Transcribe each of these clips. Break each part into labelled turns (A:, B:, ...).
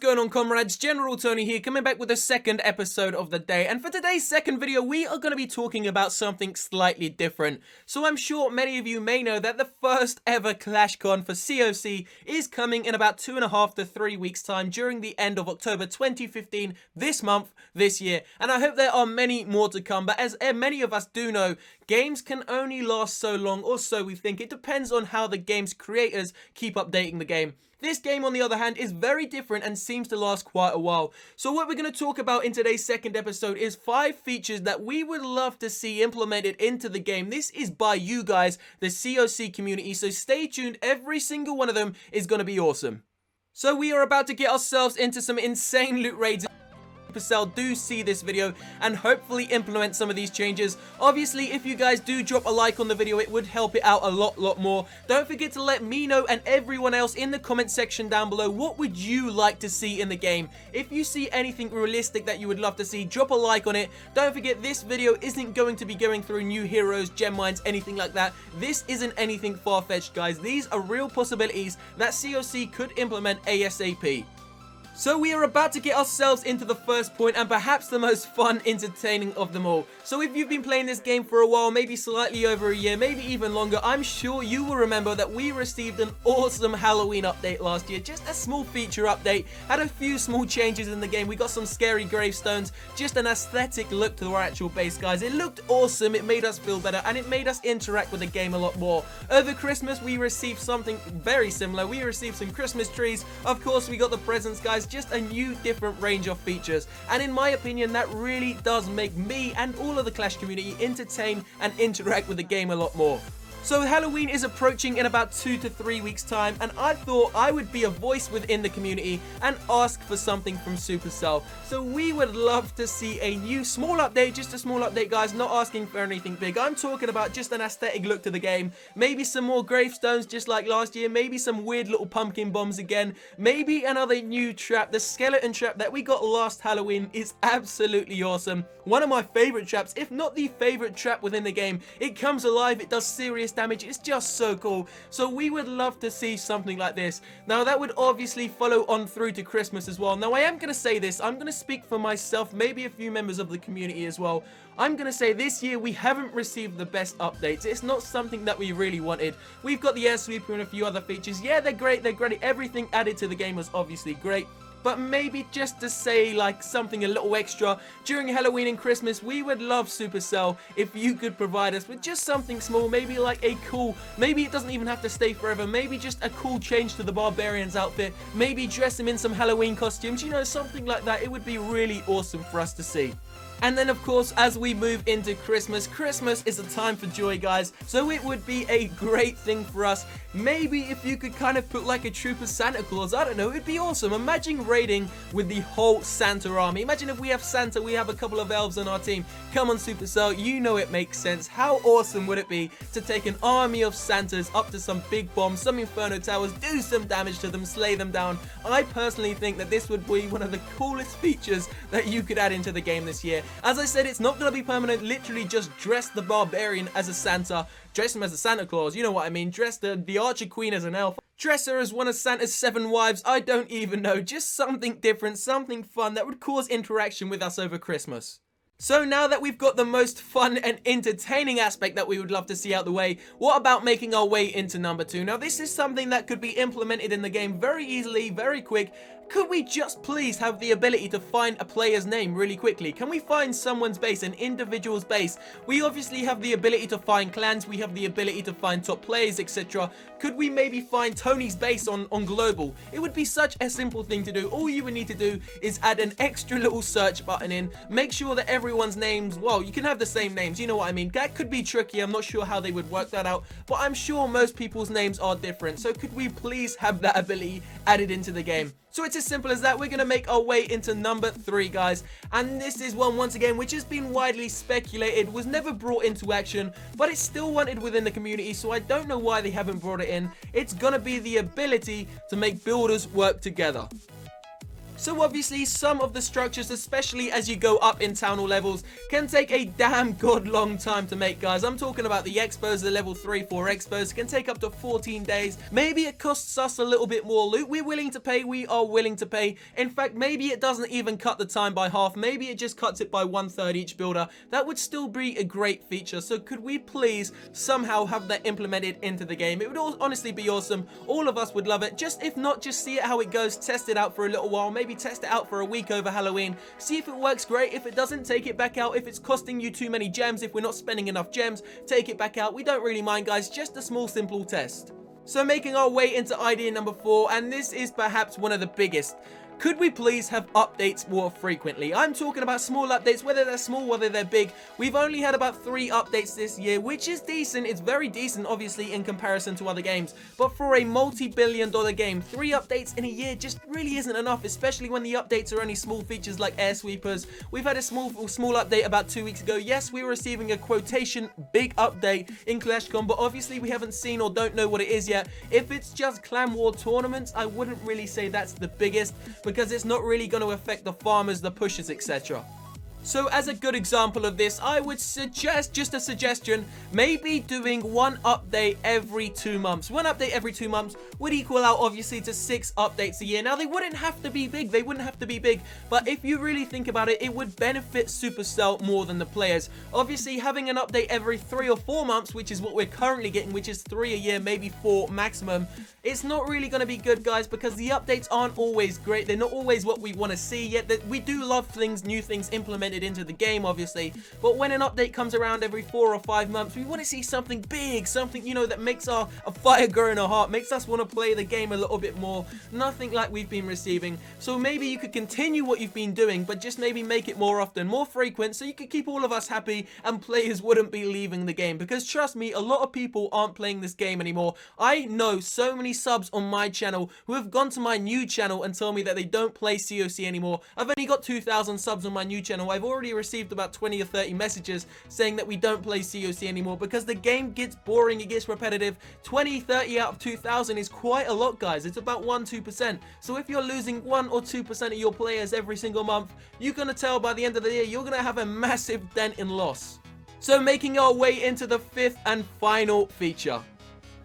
A: going on, comrades? General Tony here, coming back with the second episode of the day. And for today's second video, we are going to be talking about something slightly different. So I'm sure many of you may know that the first ever ClashCon for CoC is coming in about 2.5 to 3 weeks time during the end of October 2015, this month, this year. And I hope there are many more to come, but as many of us do know, games can only last so long, or so we think. It depends on how the game's creators keep updating the game. This game, on the other hand, is very different and seems to last quite a while. So what we're going to talk about in today's second episode is 5 features that we would love to see implemented into the game. This is by you guys, the CoC community, so stay tuned. Every single one of them is going to be awesome. So we are about to get ourselves into some insane loot raids. Supercell do see this video and hopefully implement some of these changes. Obviously, if you guys do drop a like on the video, it would help it out a lot more. Don't forget to let me know and everyone else in the comment section down below, what would you like to see in the game? If you see anything realistic that you would love to see, drop a like on it. Don't forget, this video isn't going to be going through new heroes, gem mines, anything like that. This isn't anything far-fetched, guys. These are real possibilities that CoC could implement ASAP. So we are about to get ourselves into the first point, and perhaps the most fun, entertaining of them all. So if you've been playing this game for a while, maybe slightly over a year, maybe even longer, I'm sure you will remember that we received an awesome Halloween update last year. Just a small feature update, had a few small changes in the game. We got some scary gravestones, just an aesthetic look to our actual base, guys. It looked awesome, it made us feel better, and it made us interact with the game a lot more. Over Christmas, we received something very similar. We received some Christmas trees. Of course, we got the presents, guys. Just a new different range of features, and in my opinion that really does make me and all of the Clash community entertain and interact with the game a lot more. So Halloween is approaching in about 2 to 3 weeks time, and I thought I would be a voice within the community and ask for something from Supercell. So we would love to see a new small update, just a small update, guys, not asking for anything big. I'm talking about just an aesthetic look to the game, maybe some more gravestones just like last year, maybe some weird little pumpkin bombs again, maybe another new trap. The skeleton trap that we got last Halloween is absolutely awesome. One of my favorite traps, if not the favorite trap within the game. It comes alive, it does serious damage. It's just so cool. So we would love to see something like this. Now that would obviously follow on through to Christmas as well. Now I am going to say this, I'm going to speak for myself, maybe a few members of the community as well. I'm going to say this year we haven't received the best updates. It's not something that we really wanted. We've got the air sweeper and a few other features. Yeah, they're great, everything added to the game was obviously great. But maybe just to say like something a little extra during Halloween and Christmas, we would love Supercell if you could provide us with just something small, maybe like a cool, maybe it doesn't even have to stay forever, maybe just a cool change to the Barbarian's outfit, maybe dress him in some Halloween costumes, you know, something like that. It would be really awesome for us to see. And then of course, as we move into Christmas, Christmas is a time for joy, guys, so it would be a great thing for us. Maybe if you could kind of put like a troop of Santa Claus, I don't know, it'd be awesome. Imagine raiding with the whole Santa army. Imagine if we have Santa, we have a couple of elves on our team. Come on Supercell, you know it makes sense. How awesome would it be to take an army of Santas up to some big bombs, some Inferno towers, do some damage to them, slay them down. I personally think that this would be one of the coolest features that you could add into the game this year. As I said, it's not going to be permanent. Literally just dress the Barbarian as a Santa. Dress him as a Santa Claus. You know what I mean. Dress the Archer Queen as an elf. Dress her as one of Santa's 7 wives. I don't even know. Just something different, something fun that would cause interaction with us over Christmas. So now that we've got the most fun and entertaining aspect that we would love to see out the way, what about making our way into number 2? Now this is something that could be implemented in the game very easily, very quick. Could we just please have the ability to find a player's name really quickly? Can we find someone's base, an individual's base? We obviously have the ability to find clans, we have the ability to find top players, etc. Could we maybe find Tony's base on global? It would be such a simple thing to do. All you would need to do is add an extra little search button in, make sure that everyone's names, well, you can have the same names, you know what I mean. That could be tricky, I'm not sure how they would work that out, but I'm sure most people's names are different. So could we please have that ability added into the game? So it's as simple as that. We're going to make our way into number 3, guys. And this is one, once again, which has been widely speculated, was never brought into action, but it's still wanted within the community, so I don't know why they haven't brought it in. It's going to be the ability to make builders work together. So obviously some of the structures, especially as you go up in town hall levels, can take a damn god long time to make, guys. I'm talking about the expos, the level 3, 4 expos, can take up to 14 days. Maybe it costs us a little bit more loot. We're willing to pay, we are willing to pay. In fact, maybe it doesn't even cut the time by half. Maybe it just cuts it by 1/3 each builder. That would still be a great feature. So could we please somehow have that implemented into the game? It would honestly be awesome. All of us would love it. Just if not, just see it how it goes, test it out for a little while, maybe test it out for a week over Halloween, see if it works great. If it doesn't, take it back out. If it's costing you too many gems, if we're not spending enough gems, take it back out. We don't really mind, guys, just a small simple test. So making our way into idea number 4, and this is perhaps one of the biggest. Could we please have updates more frequently? I'm talking about small updates, whether they're small, whether they're big. We've only had about 3 updates this year, which is decent. It's very decent, obviously, in comparison to other games. But for a multi-billion-dollar game, 3 updates in a year just really isn't enough, especially when the updates are only small features like air sweepers. We've had a small update about 2 weeks ago. Yes, we were receiving a quotation big update in ClashCon, but obviously we haven't seen or don't know what it is yet. If it's just Clan War tournaments, I wouldn't really say that's the biggest, because it's not really going to affect the farmers, the pushers, etc. So as a good example of this, I would suggest, just a suggestion, maybe doing 1 update every 2 months. 1 update every 2 months would equal out obviously to 6 updates a year. Now they wouldn't have to be big, but if you really think about it, it would benefit Supercell more than the players. Obviously having an update every 3 or 4 months, which is what we're currently getting, which is 3 a year, maybe 4 maximum, it's not really going to be good, guys, because the updates aren't always great. They're not always what we want to see, yet that we do love things, new things implemented into the game, obviously. But when an update comes around every 4 or 5 months, we want to see something big, something, you know, that makes a fire grow in our heart, makes us want to play the game a little bit more. Nothing like we've been receiving. So maybe you could continue what you've been doing, but just maybe make it more often, more frequent, so you could keep all of us happy and players wouldn't be leaving the game. Because trust me, a lot of people aren't playing this game anymore. I know so many subs on my channel who have gone to my new channel and told me that they don't play CoC anymore. I've only got 2,000 subs on my new channel. I've already received about 20 or 30 messages saying that we don't play CoC anymore because the game gets boring, it gets repetitive. 20, 30 out of 2,000 is quite a lot, guys. It's about 1-2%. So if you're losing 1 or 2% of your players every single month, you're gonna tell by the end of the year you're gonna have a massive dent in loss. So making our way into the 5th and final feature.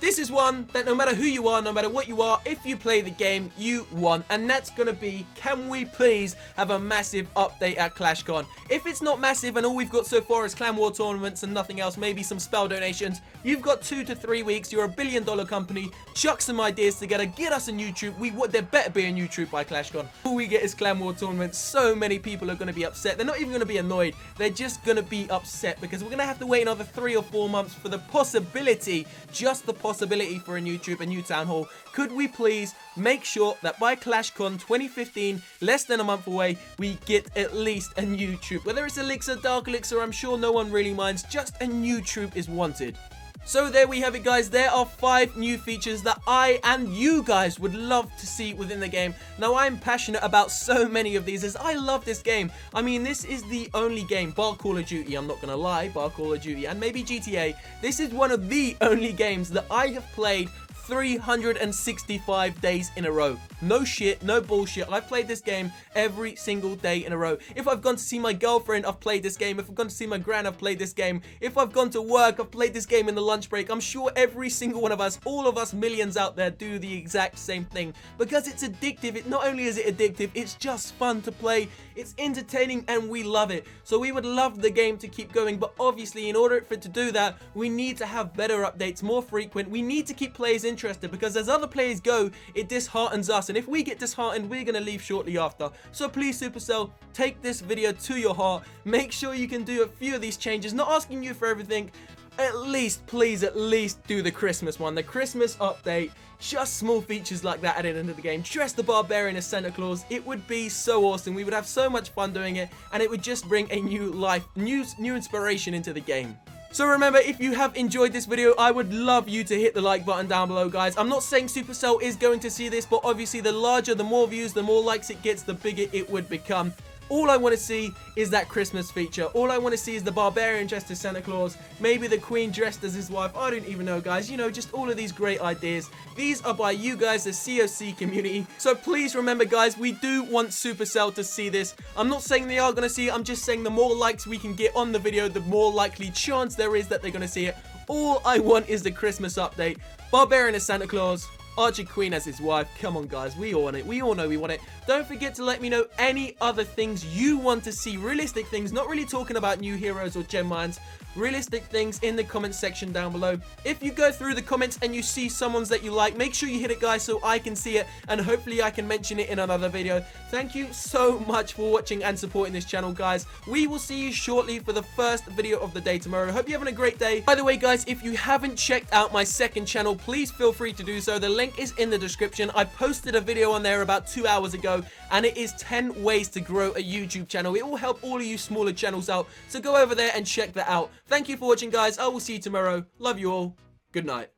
A: This is one that no matter who you are, no matter what you are, if you play the game, you won. And that's going to be, can we please have a massive update at ClashCon? If it's not massive and all we've got so far is Clan War tournaments and nothing else, maybe some spell donations, you've got 2 to 3 weeks, you're a billion-dollar company, chuck some ideas together, get us a new troop. There better be a new troop by ClashCon. All we get is Clan War tournaments. So many people are going to be upset. They're not even going to be annoyed. They're just going to be upset because we're going to have to wait another 3 or 4 months for the possibility, just the possibility for a new troop, a new town hall. Could we please make sure that by ClashCon 2015, less than a month away, we get at least a new troop? Whether it's elixir, dark elixir, I'm sure no one really minds. Just a new troop is wanted. So there we have it, guys. There are 5 new features that I and you guys would love to see within the game. Now, I'm passionate about so many of these as I love this game. I mean, this is the only game, bar Call of Duty, I'm not gonna lie, bar Call of Duty, and maybe GTA. This is one of the only games that I have played 365 days in a row. No shit, no bullshit. I've played this game every single day in a row. If I've gone to see my girlfriend, I've played this game. If I've gone to see my gran, I've played this game. If I've gone to work, I've played this game in the lunch break. I'm sure every single one of us, all of us millions out there, do the exact same thing because it's addictive. Not only is it addictive, it's just fun to play. It's entertaining and we love it. So we would love the game to keep going, but obviously in order for it to do that, we need to have better updates, more frequent. We need to keep players interested because as other players go, it disheartens us, and if we get disheartened, we're gonna leave shortly after. So please, Supercell, take this video to your heart. Make sure you can do a few of these changes. Not asking you for everything. At least, please, at least do the Christmas one, the Christmas update. Just small features like that added into the game. Dress the barbarian as Santa Claus. It would be so awesome. We would have so much fun doing it, and it would just bring a new life, new inspiration into the game. So remember, if you have enjoyed this video, I would love you to hit the like button down below, guys. I'm not saying Supercell is going to see this, but obviously the larger, the more views, the more likes it gets, the bigger it would become. All I want to see is that Christmas feature. All I want to see is the barbarian dressed as Santa Claus, maybe the queen dressed as his wife. I don't even know, guys. You know, just all of these great ideas. These are by you guys, the CoC community. So please remember, guys, we do want Supercell to see this. I'm not saying they are going to see it. I'm just saying the more likes we can get on the video, the more likely chance there is that they're going to see it. All I want is the Christmas update. Barbarian as Santa Claus, Archer Queen as his wife. Come on, guys, we all want it. We all know we want it. Don't forget to let me know any other things you want to see. Realistic things, not really talking about new heroes or gem mines. Realistic things in the comment section down below. If you go through the comments and you see someone's that you like, make sure you hit it, guys, so I can see it, and hopefully I can mention it in another video. Thank you so much for watching and supporting this channel, guys. We will see you shortly for the first video of the day tomorrow. Hope you're having a great day. By the way, guys, if you haven't checked out my second channel, please feel free to do so. The link is in the description. I posted a video on there about 2 hours ago, and it is 10 ways to grow a YouTube channel. It will help all of you smaller channels out, so go over there and check that out. Thank you for watching, guys. I will see you tomorrow. Love you all. Good night.